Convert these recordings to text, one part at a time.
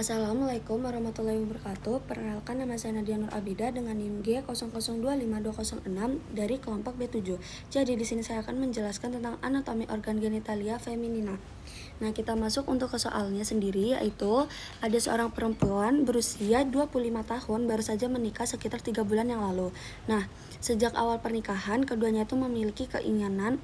Assalamualaikum warahmatullahi wabarakatuh. Perkenalkan, nama saya Nadia Nur Abida dengan NIM G002526 dari kelompok B7. Jadi di sini saya akan menjelaskan tentang anatomi organ genitalia feminina. Nah, kita masuk untuk ke soalnya sendiri, yaitu ada seorang perempuan berusia 25 tahun baru saja menikah sekitar 3 bulan yang lalu. Nah, sejak awal pernikahan keduanya itu memiliki keinginan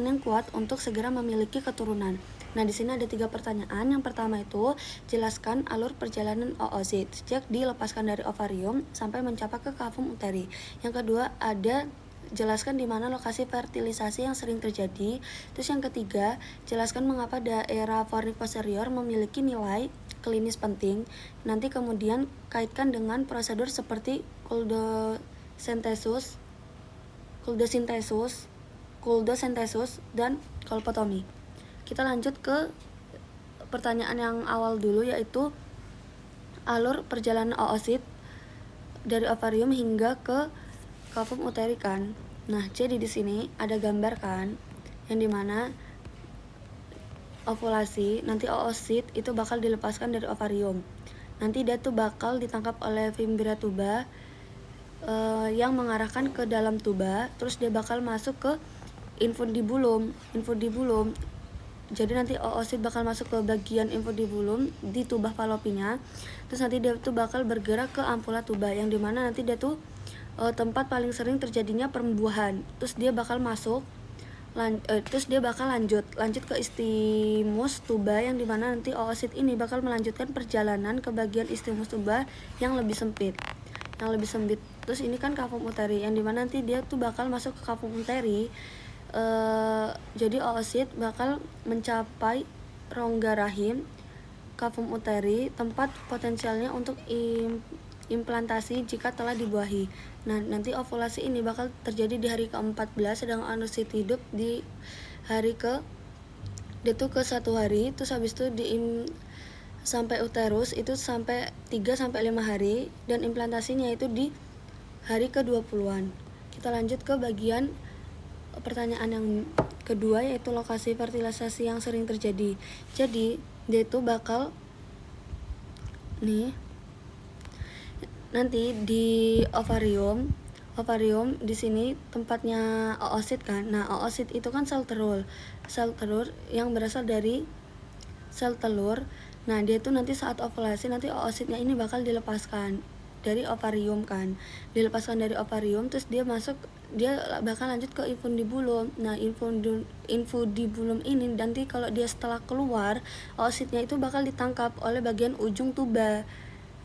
yang kuat untuk segera memiliki keturunan. Nah, di sini ada 3 pertanyaan. Yang pertama itu, jelaskan alur perjalanan oosit sejak dilepaskan dari ovarium sampai mencapai ke kavum uteri. Yang kedua, ada jelaskan di mana lokasi fertilisasi yang sering terjadi. Terus yang ketiga, jelaskan mengapa daerah fornix posterior memiliki nilai klinis penting. Nanti kemudian kaitkan dengan prosedur seperti kuldosentesis, dan kolpotomi. Kita lanjut ke pertanyaan yang awal dulu, yaitu alur perjalanan oosit dari ovarium hingga ke kavum uteri kan. Nah, jadi di sini ada gambar kan, yang dimana ovulasi, nanti oosit itu bakal dilepaskan dari ovarium. Nanti dia tuh bakal ditangkap oleh fimbria tuba yang mengarahkan ke dalam tuba, terus dia bakal masuk ke infundibulum. Jadi nanti oosit bakal masuk ke bagian infundibulum di tuba falopinya. Terus nanti dia tuh bakal bergerak ke ampula tuba, yang dimana nanti dia tuh tempat paling sering terjadinya perembuahan. Terus dia bakal lanjut ke istimus tuba, yang dimana nanti oosit ini bakal melanjutkan perjalanan ke bagian istimus tuba yang lebih sempit. Terus ini kan kavum uteri, yang dimana nanti dia tuh bakal masuk ke kavum uteri. Jadi oosit bakal mencapai rongga rahim, kavum uteri, tempat potensialnya untuk implantasi jika telah dibuahi. Nah, nanti ovulasi ini bakal terjadi di hari ke-14, sedang oosit hidup di hari dia tuh ke 1 hari. Terus habis itu sampai uterus itu sampai 3-5 hari, dan implantasinya itu di hari ke-20-an. Kita lanjut ke bagian pertanyaan yang kedua, yaitu lokasi fertilisasi yang sering terjadi. Jadi dia itu bakal nanti di ovarium di sini tempatnya oosit kan. Nah, oosit itu kan sel telur yang berasal dari sel telur. Nah, dia itu nanti saat ovulasi, nanti oositnya ini bakal dilepaskan dari ovarium kan, terus dia bakal lanjut ke infundibulum. Nah, infundibulum ini nanti kalau dia setelah keluar, oositnya itu bakal ditangkap oleh bagian ujung tuba.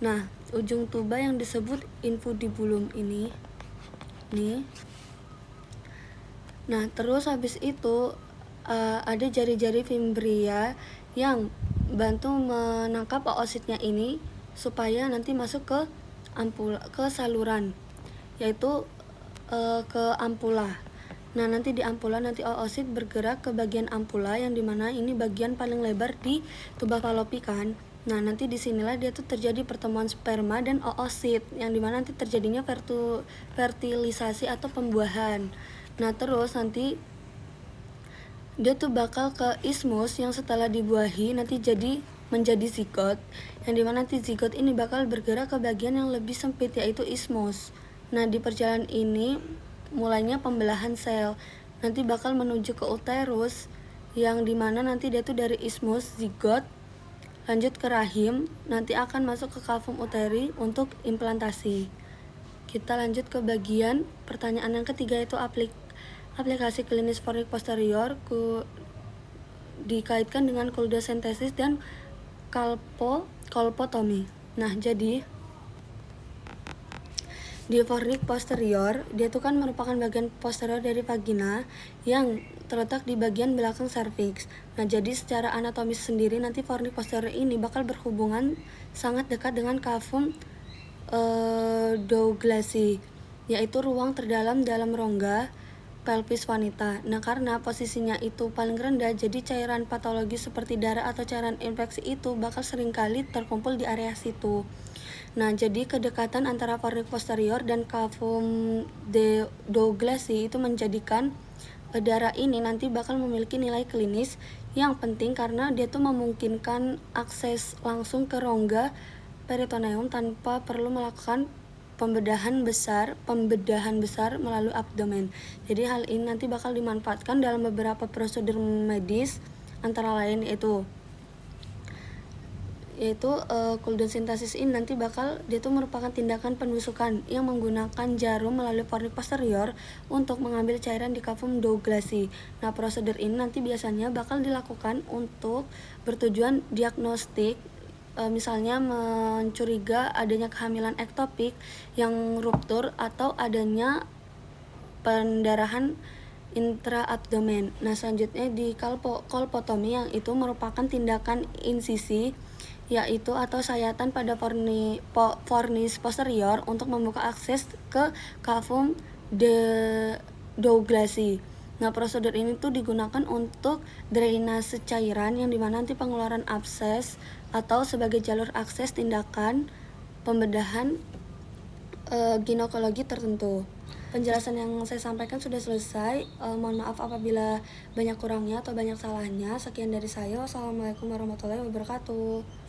Nah, ujung tuba yang disebut infundibulum ini nih. Nah, terus habis itu ada jari-jari fimbria yang bantu menangkap oositnya ini supaya nanti masuk ke saluran, yaitu ke ampula. Nah, nanti di ampula nanti oosit bergerak ke bagian ampula, yang dimana ini bagian paling lebar di tuba falopi kan. Nah, nanti disinilah dia tuh terjadi pertemuan sperma dan oosit, yang dimana nanti terjadinya fertilisasi atau pembuahan. Nah, terus nanti dia tuh bakal ke ismus, yang setelah dibuahi nanti menjadi zigot, yang dimana nanti zigot ini bakal bergerak ke bagian yang lebih sempit, yaitu ismus. Nah, di perjalanan ini mulainya pembelahan sel, nanti bakal menuju ke uterus, yang dimana nanti dia tuh dari ismus, zigot, lanjut ke rahim, nanti akan masuk ke kavum uteri untuk implantasi. Kita lanjut ke bagian pertanyaan yang ketiga, yaitu aplikasi klinis fornix posterior dikaitkan dengan kuldosentesis dan kolpotomi. Nah, jadi di fornix posterior, dia itu kan merupakan bagian posterior dari vagina yang terletak di bagian belakang serviks. Nah, jadi secara anatomis sendiri nanti fornix posterior ini bakal berhubungan sangat dekat dengan kavum douglasi, yaitu ruang terdalam dalam rongga pelvis wanita. Nah, karena posisinya itu paling rendah, jadi cairan patologis seperti darah atau cairan infeksi itu bakal seringkali terkumpul di area situ. Nah, jadi kedekatan antara fornix posterior dan kavum douglasi itu menjadikan darah ini nanti bakal memiliki nilai klinis yang penting karena dia tuh memungkinkan akses langsung ke rongga peritoneum tanpa perlu melakukan pembedahan besar melalui abdomen. Jadi hal ini nanti bakal dimanfaatkan dalam beberapa prosedur medis, antara lain yaitu coulson sintesis ini nanti dia tuh merupakan tindakan penusukan yang menggunakan jarum melalui fornix posterior untuk mengambil cairan di cavum Douglasii. Nah, prosedur ini nanti biasanya bakal dilakukan untuk bertujuan diagnostik, misalnya mencuriga adanya kehamilan ektopik yang ruptur atau adanya pendarahan intraabdomen. Nah, selanjutnya di kolpotomi, yang itu merupakan tindakan insisi yaitu atau sayatan pada fornix posterior untuk membuka akses ke cavum Douglasii. Nah, prosedur ini tuh digunakan untuk drainase cairan yang dimana nanti pengeluaran abses atau sebagai jalur akses tindakan pembedahan ginekologi tertentu. Penjelasan yang saya sampaikan sudah selesai. Mohon maaf apabila banyak kurangnya atau banyak salahnya. Sekian dari saya. Wassalamualaikum warahmatullahi wabarakatuh.